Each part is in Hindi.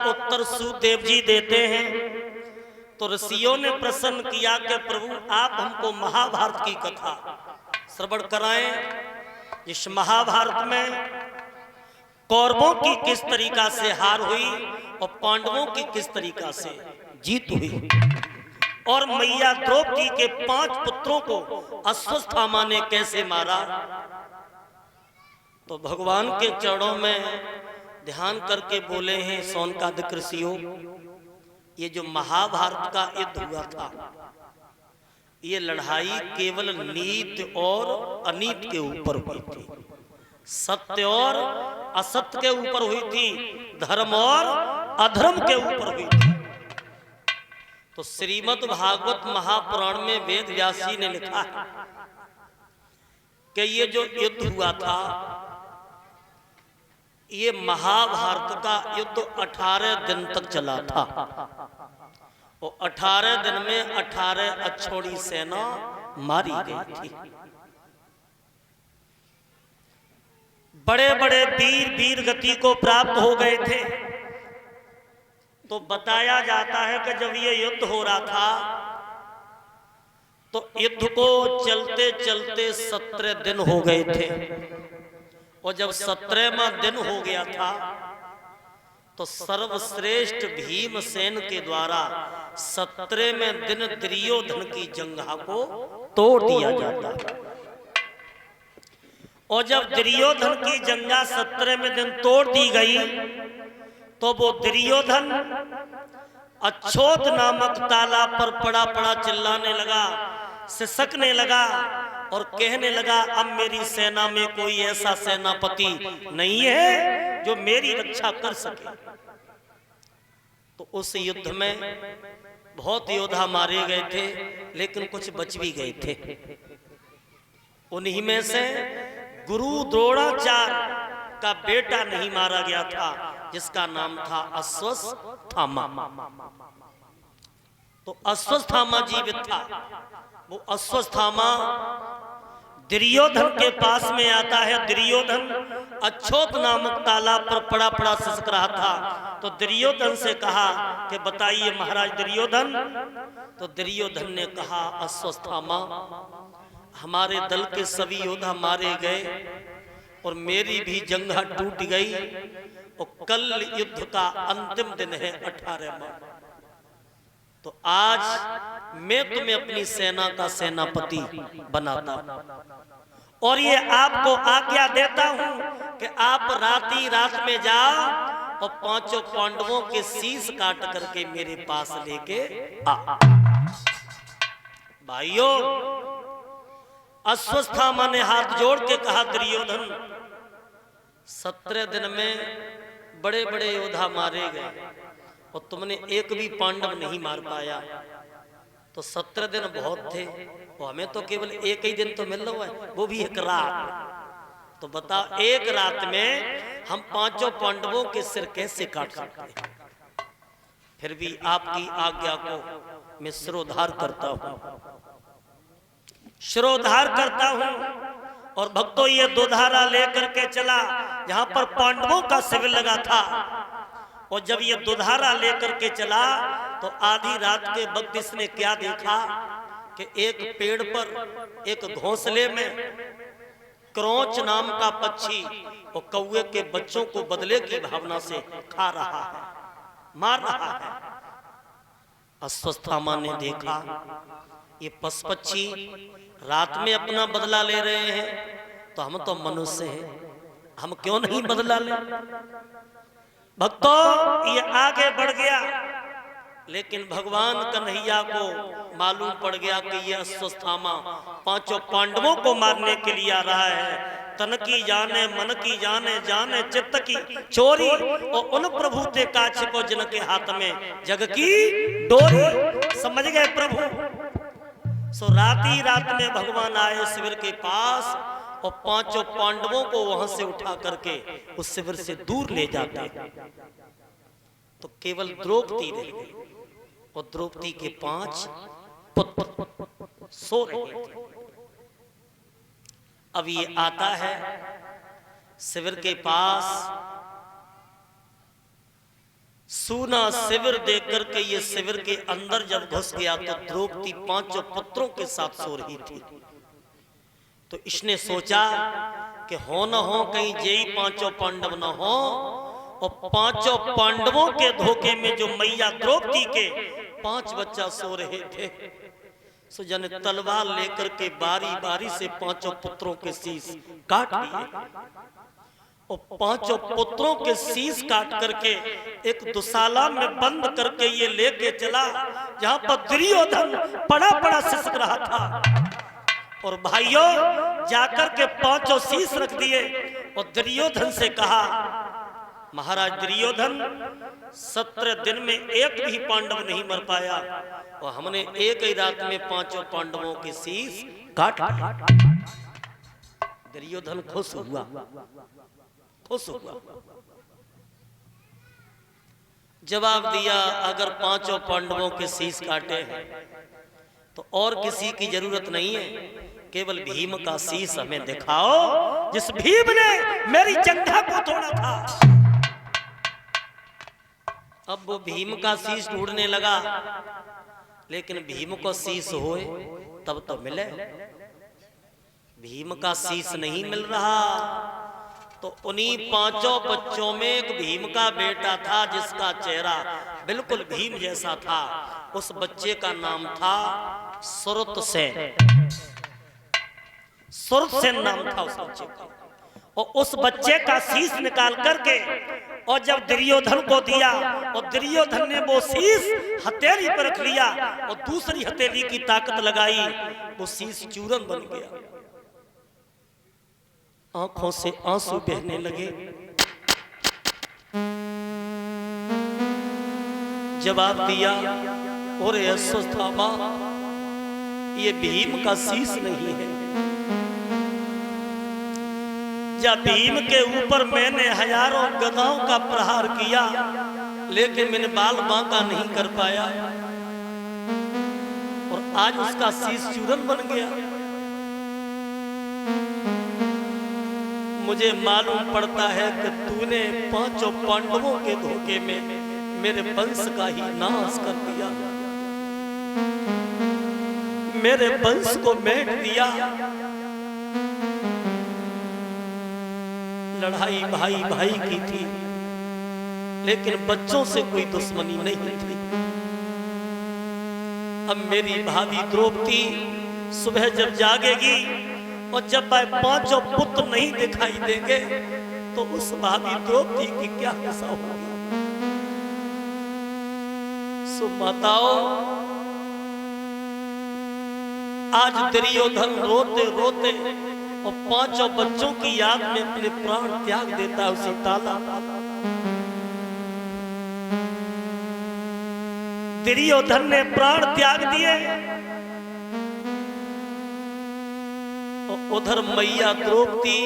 उत्तर सुदेव जी देते हैं। तो ऋषियों ने प्रश्न किया कि प्रभु आप हमको महाभारत की कथा श्रवण कराएं। इस महाभारत में कौरवों की किस तरीका से हार हुई और पांडवों की किस तरीका से जीत हुई, और मैया द्रौपदी के 5 पुत्रों को अश्वत्थामा ने कैसे मारा। तो भगवान के चरणों में ध्यान करके बोले हैं शौनकादिक ऋषियों, ये जो महाभारत का युद्ध हुआ था, ये लड़ाई केवल नीत और अनीत के ऊपर हुई थी, सत्य और असत्य के ऊपर हुई थी, धर्म और अधर्म के ऊपर हुई थी। तो श्रीमद् भागवत महापुराण में वेद व्यास जी ने लिखा है कि ये जो युद्ध हुआ था, ये महाभारत का युद्ध 18 दिन तक चला था। और 18 दिन में 18 अक्षौणी सेना मारी गई थी। बड़े बड़े वीर वीर गति को प्राप्त हो गए थे। तो बताया जाता है कि जब ये युद्ध हो रहा था तो युद्ध को चलते चलते 17 दिन हो गए थे। और जब 17वां दिन हो गया था तो सर्वश्रेष्ठ भीमसेन के द्वारा 17वें दिन दुर्योधन की जंघा को तोड़ दिया जाता। और जब दुर्योधन की जंघा 17वें दिन तोड़ दी गई तो वो दुर्योधन अच्छोत नामक तालाब पर पड़ा पड़ा चिल्लाने लगा, सिसकने लगा और कहने लगा अब मेरी सेना में कोई ऐसा सेनापति नहीं है जो मेरी रक्षा कर सके। तो उस युद्ध में बहुत योद्धा मारे गए थे, लेकिन कुछ बच भी गए थे। उन्हीं में से गुरु द्रोणाचार्य का बेटा नहीं मारा गया था, जिसका नाम था अश्वत्थामा। तो अश्वत्थामा जीवित था। वो अश्वत्थामा दुर्योधन के पास में आता है। दुर्योधन अच्छोत नामक तालाब पर पड़ा पड़ा सिसक रहा था। तो दुर्योधन से कहा कि बताइए महाराज दुर्योधन। तो दुर्योधन ने कहा अश्वत्थामा, हमारे दल के सभी योद्धा मारे गए और मेरी भी जंघा टूट गई और कल युद्ध का अंतिम दिन है 18वां। तो आज मैं तुम्हें अपनी सेना का सेनापति बनाता और ये आपको आज्ञा देता हूं कि आप राती रात में जाओ और 5 पांडवों के शीश काट करके मेरे पास लेके आ। भाइयों, अश्वत्थामा ने हाथ जोड़ के कहा दुर्योधन 17 दिन में बड़े बड़े योद्धा मारे गए और तुमने एक भी पांडव नहीं मार पाया। तो 17 दिन बहुत थे, वो हमें तो केवल एक ही दिन तो मिल रहा है, वो भी एक रात। तो बताओ एक रात में हम 5 पांडवों के सिर कैसे काट सकते हैं? फिर भी आपकी आज्ञा को मैं शिरोधार करता हूं, शिरोधार करता हूं। और भक्तों ये दुधारा लेकर के चला जहां पर पांडवों का शिविर लगा था। और जब ये दुधारा लेकर के चला तो आधी रात के वक्त इसने क्या देखा कि एक पेड़ पर एक घोंसले में क्रोंच नाम का पक्षी और कौवे के बच्चों को बदले की भावना से खा रहा है, मार रहा है। अश्वत्थामा ने देखा ये पशु पक्षी रात में अपना बदला ले रहे हैं, तो हम तो मनुष्य हैं, हम क्यों नहीं बदला ले। भक्तों ये आगे बढ़ गया, लेकिन भगवान कन्हैया को मालूम पड़ गया कि ये अश्वत्थामा 5 पांडवों को मारने के लिए आ रहा है। तन की जाने मन की जाने, जाने चित्त की चोरी, और उन प्रभु ते काछ को जिनके हाथ में जग की डोरी। समझ गए प्रभु? सो राती रात में भगवान आए शिविर के पास और 5 पांडवों को वहां से उठा करके उस शिविर से दूर ले जाते। तो केवल द्रौपदी रह गई और द्रौपदी के 5 पुत्र सो रहे थे। अब ये आता है शिविर के पास, सूना शिविर देख करके ये शिविर के अंदर जब घुस गया तो द्रौपदी पांचों पुत्रों के साथ सो रही थी। तो इसने सोचा कि हो न हो कहीं जय पांचों पांडव न हो, और पांचों पांडवों के धोखे में जो मैया द्रौपदी के 5 बच्चा सो रहे थे, सो जन तलवार लेकर के बारी बारी से पांचों पुत्रों के शीश काट लिए, और पांचों पुत्रों के शीश काट करके एक दुशाला में बंद करके ये लेके चला जहां पर दुर्योधन पड़ा पड़ा सिसक रहा था। और भाइयों जाकर के पांचों शीश रख दिए और दुर्योधन से कहा, महाराज दुर्योधन 17 दिन में एक भी पांडव नहीं मर पाया, और हमने एक ही रात में पांचों पांडवों के शीश काट लिए। दुर्योधन खुश हुआ, खुश हुआ। जवाब दिया, अगर पांचों पांडवों के शीश काटे हैं तो और किसी की जरूरत नहीं है, केवल भीम का शीश हमें दिखाओ जिस भीम ने मेरी जंघा को तोड़ा था। अब वो भीम का शीश ढूंढने लगा, लेकिन भीम को शीश होए तब तो मिले। भीम का शीश नहीं मिल रहा। तो उन्हीं पांचों बच्चों में एक भीम का बेटा था जिसका चेहरा बिल्कुल भीम जैसा था। उस बच्चे का नाम था सुरतसेन। सुरतसेन नाम था उस बच्चे का। और उस बच्चे का शीश निकाल करके और जब दुर्योधन को दिया, और दुर्योधन ने वो शीश हथेली पर रख लिया और दूसरी हथेली की ताकत लगाई, वो शीश चूरन बन गया। आंखों से आंसू बहने लगे। जवाब दिया, और अश्वत्थामा ये भीम का शीश नहीं है। जब भीम के ऊपर मैंने हजारों गदाओं का प्रहार किया, लेकिन मैंने बाल बांका नहीं कर पाया, और आज उसका शीश चूरन बन गया। मुझे मालूम पड़ता है कि तूने पांचों पांडवों के धोखे में मेरे वंश का ही नाश कर दिया, मेरे वंश को मेट दिया। लड़ाई भाई भाई की थी, लेकिन बच्चों से कोई दुश्मनी नहीं थी। अब मेरी भाभी द्रौपदी सुबह जब जागेगी और जब पांचों पुत्र नहीं दिखाई देंगे तो उस भाभी द्रौपदी की क्या दशा होगी। सो माताओं, आज दुर्योधन रोते रोते और पांचों बच्चों की याद में अपने प्राण त्याग देता है उसी ताला। दुर्योधन ने प्राण त्याग दिए, उधर मैया द्रौपदी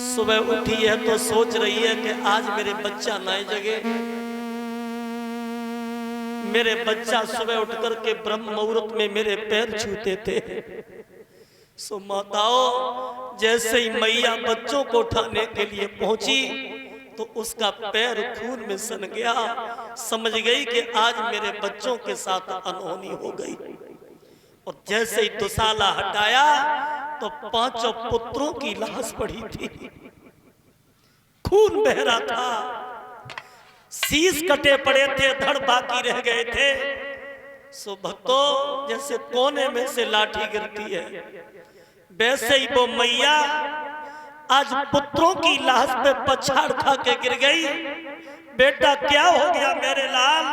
सुबह उठी है तो सोच रही है कि आज मेरे बच्चा नए जगह, मेरे बच्चा सुबह उठकर के ब्रह्म मुहूर्त में मेरे पैर छूते थे। सो माताओं, जैसे ही मैया बच्चों को उठाने के लिए पहुंची तो उसका पैर खून में सन गया। समझ गई कि आज मेरे बच्चों के साथ अनहोनी हो गई। और जैसे ही दुशाला हटाया तो पांचों पुत्रों की लाश पड़ी थी, खून बह रहा था, शीश कटे पड़े थे, धड़ बाकी रह गए थे। सो भक्तों, जैसे कोने में से लाठी गिरती है, वैसे ही वो मैया आज पुत्रों की लाश पे पछाड़ खा के गिर गई। बेटा क्या हो गया मेरे लाल?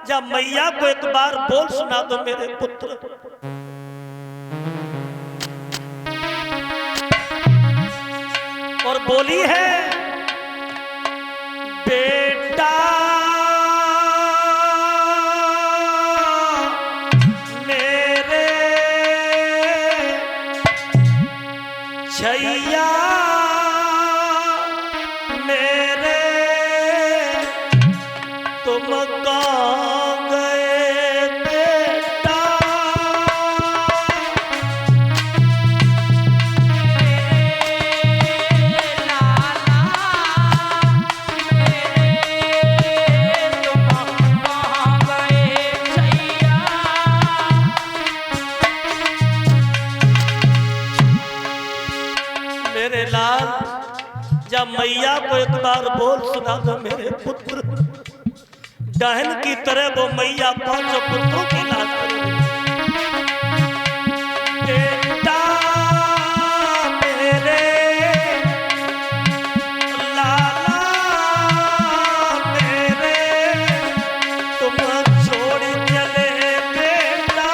जब मैया को एक बार बोल सुना दो मेरे पुत्र। और बोली है, बेटा मेरे छैया मेरे तुम कहाँ गए बेटा? लाला मैया को एक बार बोल सुना दो मेरे पुत्र। डहन की तरह वो मैया पांचों पुत्रों की लाश कर रही है। बेटा मेरे लाला मेरे तुम छोड़ चले बेटा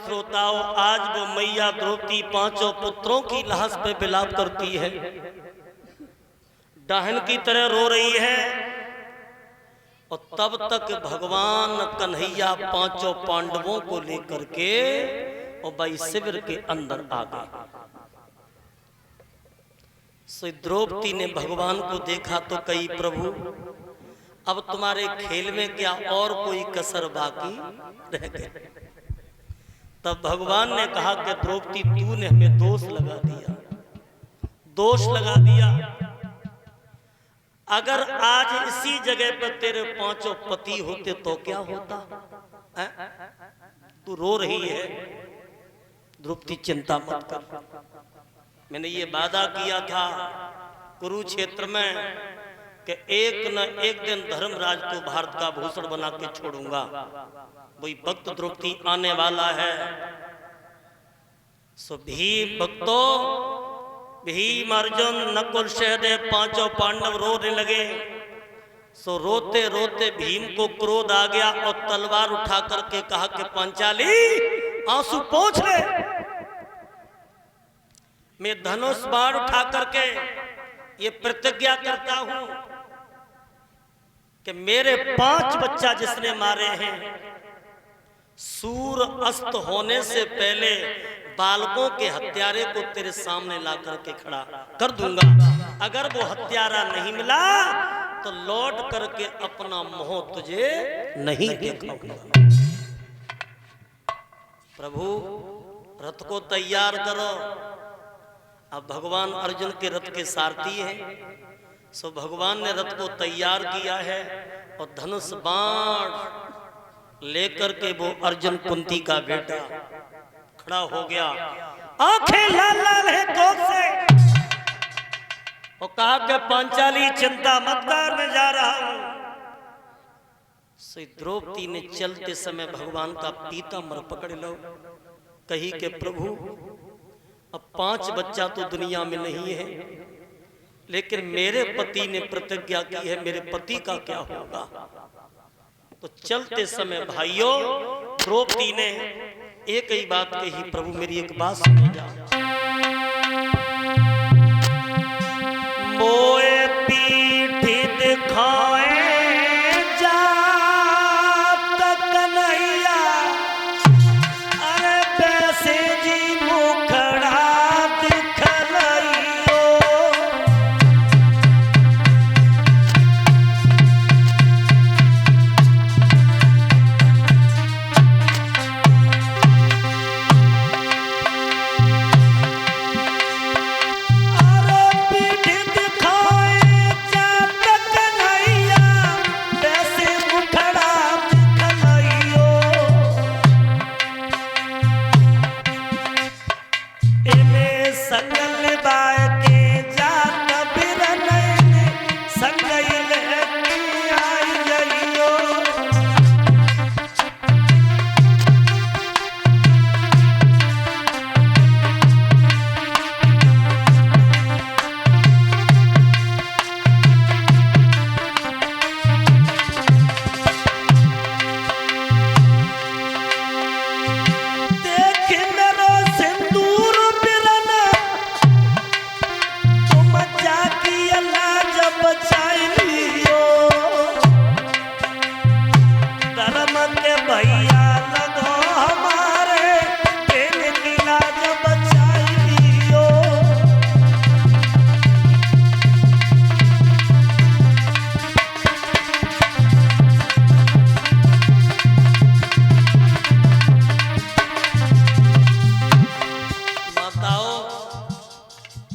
श्रोताओं, आज वो मैया द्रौपदी पांचों पुत्रों की लाश पे विलाप करती है, डाहन की तरह रो रही है। और तब तक भगवान कन्हैया पांचों पांडवों को लेकर के और भाई शिविर के अंदर आ गए। सो द्रौपदी ने भगवान को देखा तो कही, प्रभु अब तुम्हारे खेल में क्या और कोई कसर बाकी रह गई? तब भगवान ने कहा कि द्रौपदी तूने हमें दोष लगा दिया, दोष लगा दिया। अगर आज इसी जगह पर तेरे पांचों पति होते तो क्या होता? तू रो रही है, द्रौपदी चिंता मत कर। मैंने ये वादा किया था कुरुक्षेत्र में कि एक न एक दिन धर्मराज को भारत का भूषण बना के छोड़ूंगा। वही भक्त द्रौपदी आने वाला है। सो भीम भक्तों, भीम अर्जुन नकुल सहदेव पांचों पांडव रोने लगे। सो रोते रोते भीम को क्रोध आ गया और तलवार उठा करके कहा कि पांचाली आंसू पोंछ ले। मैं धनुष बाण उठा करके ये प्रतिज्ञा करता हूं कि मेरे 5 बच्चा जिसने मारे हैं, सूर्य अस्त होने से पहले बालकों के हत्यारे को तेरे सामने ला करके खड़ा कर दूंगा। अगर वो हत्यारा नहीं मिला तो लौट करके अपना मोह तुझे नहीं दिखाऊंगा। प्रभु रथ को तैयार करो। अब भगवान अर्जुन के रथ के सारथी हैं, सो भगवान ने रथ को तैयार किया है और धनुष बाण लेकर के वो अर्जुन कुंती का बेटा खड़ा हो गया, आंखें लाल लाल है कोप से, और कहा कि पांचाली चिंता मत कर, मैं जा रहा हूं। श्री द्रौपदी ने चलते समय भगवान का पीताम्बर पकड़ लो, कही कि प्रभु अब 5 बच्चा तो दुनिया में नहीं है, लेकिन मेरे पति ने प्रतिज्ञा की है, मेरे पति का क्या होगा। तो चलते समय भाइयों द्रौपदी ने एक ही बात कही, प्रभु मेरी एक बात सुनिए। मोए पीठ दिखाए जात कन्हैया, अरे पैसे जी मुखड़ा दिखलाइयो।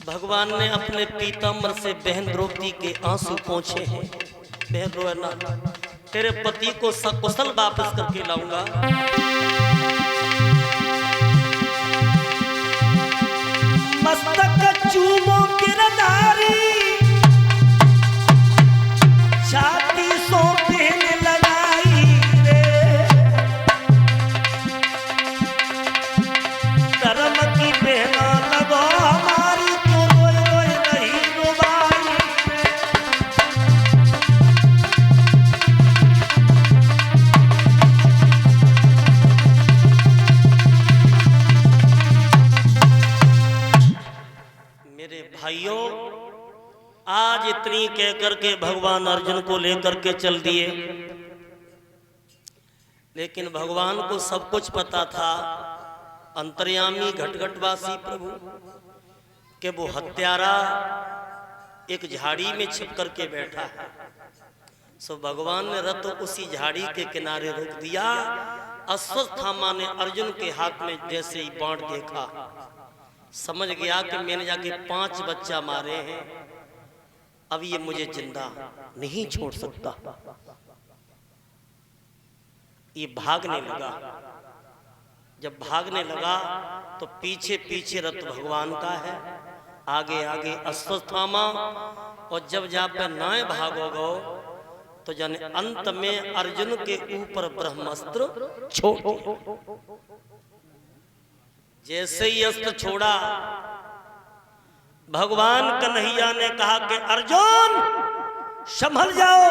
भगवान ने अपने पीताम्बर से बहन द्रौपदी के आंसू पोंछे हैं। बहन रोना, तेरे पति को सकुशल वापस करके लाऊंगा। मस्तक चूमो गिरधारी, छाती सो देने लगाई रे, धर्म की बहना लगो हमारी, तो रोए रोए नहीं रुबाई। मेरे भाइयों, आज इतनी कहकर के भगवान अर्जुन को लेकर के चल दिए, लेकिन भगवान को सब कुछ पता था, अंतर्यामी घटघटवासी प्रभु कि वो हत्यारा एक झाड़ी में छिप करके बैठा है। सो भगवान ने रथ उसी झाड़ी के किनारे रोक दिया। अश्वत्थामा ने अर्जुन के हाथ में जैसे ही बाण देखा, समझ गया कि मैंने जाके 5 बच्चा मारे हैं, अब ये मुझे जिंदा नहीं छोड़ सकता। ये भागने लगा। जब भागने लगा तो पीछे पीछे रथ भगवान का है, आगे आगे अश्वत्थामा, और जब जहां पे नाए भागोगे तो जाने अंत में अर्जुन के ऊपर ब्रह्मास्त्र छोड़ दिया। जैसे ही अस्त्र छोड़ा, भगवान कन्हैया ने कहा कि अर्जुन संभल जाओ,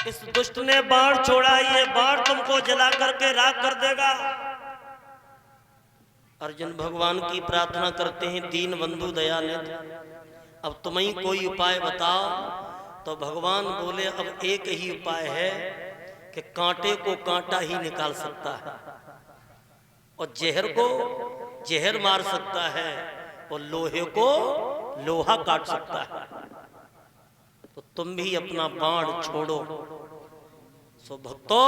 इस दुष्ट ने बाण छोड़ा, ये बाण तुमको जला करके राख कर देगा। अर्जुन भगवान की प्रार्थना करते हैं, दीन बंधु दयानिधि, अब तुम ही कोई उपाय बताओ। तो भगवान बोले, अब एक ही उपाय है कि कांटे को कांटा ही निकाल सकता है, और जहर को जहर मार सकता है, और लोहे को लोहा काट सकता है। तो तुम भी अपना बाण छोड़ो। सो भक्तों,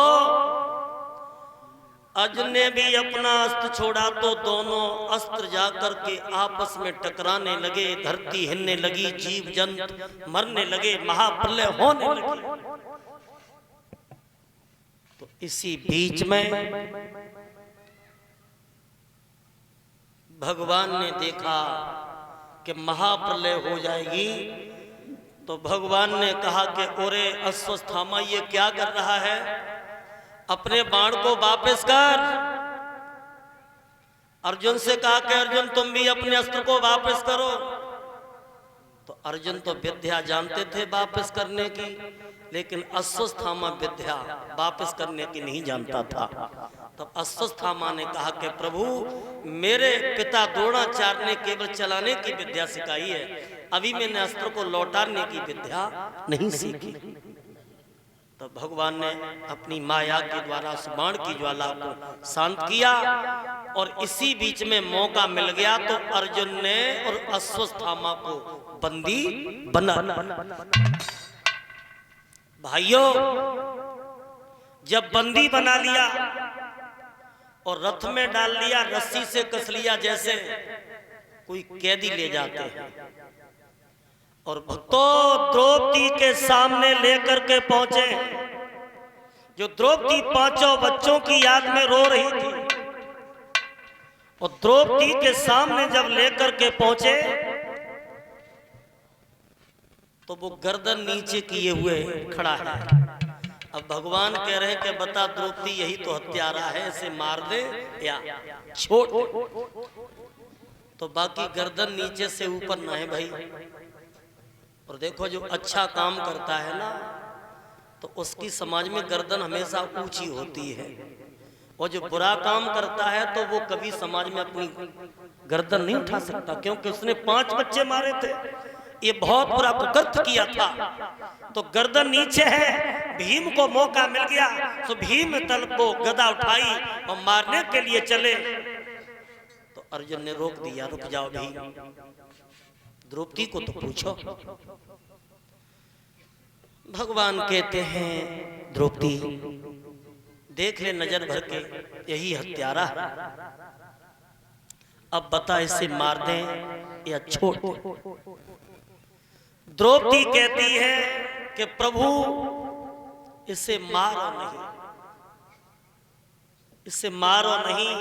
अर्जुन ने भी अपना अस्त्र छोड़ा तो दोनों अस्त्र जाकर के आपस में टकराने लगे, धरती हिलने लगी, जीव जंतु मरने लगे, महाप्रलय होने लगी। तो इसी बीच में भगवान ने देखा कि महाप्रलय हो जाएगी। तो भगवान ने कहा कि ओरे अश्वत्थामा, ये क्या कर रहा है? अपने बाण को वापस कर। अर्जुन से कहा कि अर्जुन तुम भी अपने अस्त्र को वापस करो। तो अर्जुन तो विद्या जानते थे वापस करने की, लेकिन अश्वत्थामा विद्या वापस करने की नहीं जानता था। तब अश्वत्थामा ने कहा कि प्रभु, मेरे पिता द्रोणाचार्य ने केवल चलाने की विद्या सिखाई है, अभी मैंने अस्त्र को लौटाने की विद्या नहीं सीखी। तो भगवान ने अपनी माया के द्वारा उस बाण की ज्वाला को शांत किया, और इसी बीच में मौका मिल गया तो अर्जुन ने और अश्वत्थामा को बंदी बना। भाइयों, जब बंदी बना लिया और रथ में डाल लिया, रस्सी से कस लिया जैसे कोई कैदी ले जाते हैं, और भक्तों द्रौपदी के सामने लेकर के पहुंचे। जो द्रौपदी पांचों बच्चों की याद में रो रही थी, और द्रौपदी के सामने जब लेकर के पहुंचे तो वो गर्दन नीचे किए हुए खड़ा है। अब भगवान कह रहे हैं कि बता द्रौपदी, यही तो हत्यारा है, इसे मार दे या छोड़। तो बाकी गर्दन नीचे से ऊपर ना है भाई। और देखो, जो अच्छा काम करता है ना, तो उसकी समाज में गर्दन हमेशा ऊंची होती है, और जो बुरा काम करता है तो वो कभी समाज में अपनी गर्दन नहीं उठा सकता, क्योंकि उसने 5 बच्चे मारे थे, ये बहुत बुरा कुकृत्य किया था। तो गर्दन नीचे है, भीम को मौका मिल गया तो भीम तल को गदा उठाई और मारने के लिए चले। तो अर्जुन ने रोक दिया, रुक जाओ भीम, द्रौपदी को तो पूछो। भगवान कहते हैं, द्रौपदी देख ले नजर भर के, यही हत्यारा है, अब बता इसे मार दें या छोड़ दें। द्रौपदी कहती है कि प्रभु इसे मारो नहीं, इसे मारो नहीं,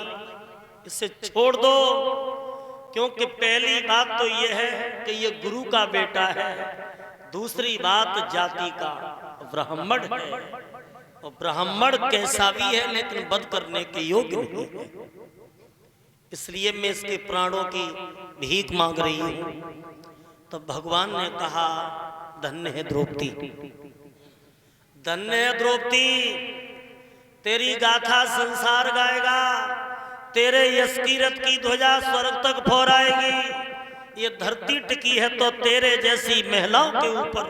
इसे छोड़ दो, क्योंकि पहली बात तो यह है कि ये गुरु का बेटा है, दूसरी बात जाति का ब्राह्मण है, और ब्राह्मण कैसा भी है लेकिन वध करने के योग्य नहीं है, इसलिए मैं इसके प्राणों की भीख मांग रही हूं। तो भगवान ने कहा, धन्य है द्रौपदी, धन्य है द्रौपदी, तेरी गाथा संसार गाएगा, तेरे यश कीरत की ध्वजा स्वर्ग तक फहराएगी। ये धरती टिकी है तो तेरे जैसी महिलाओं के ऊपर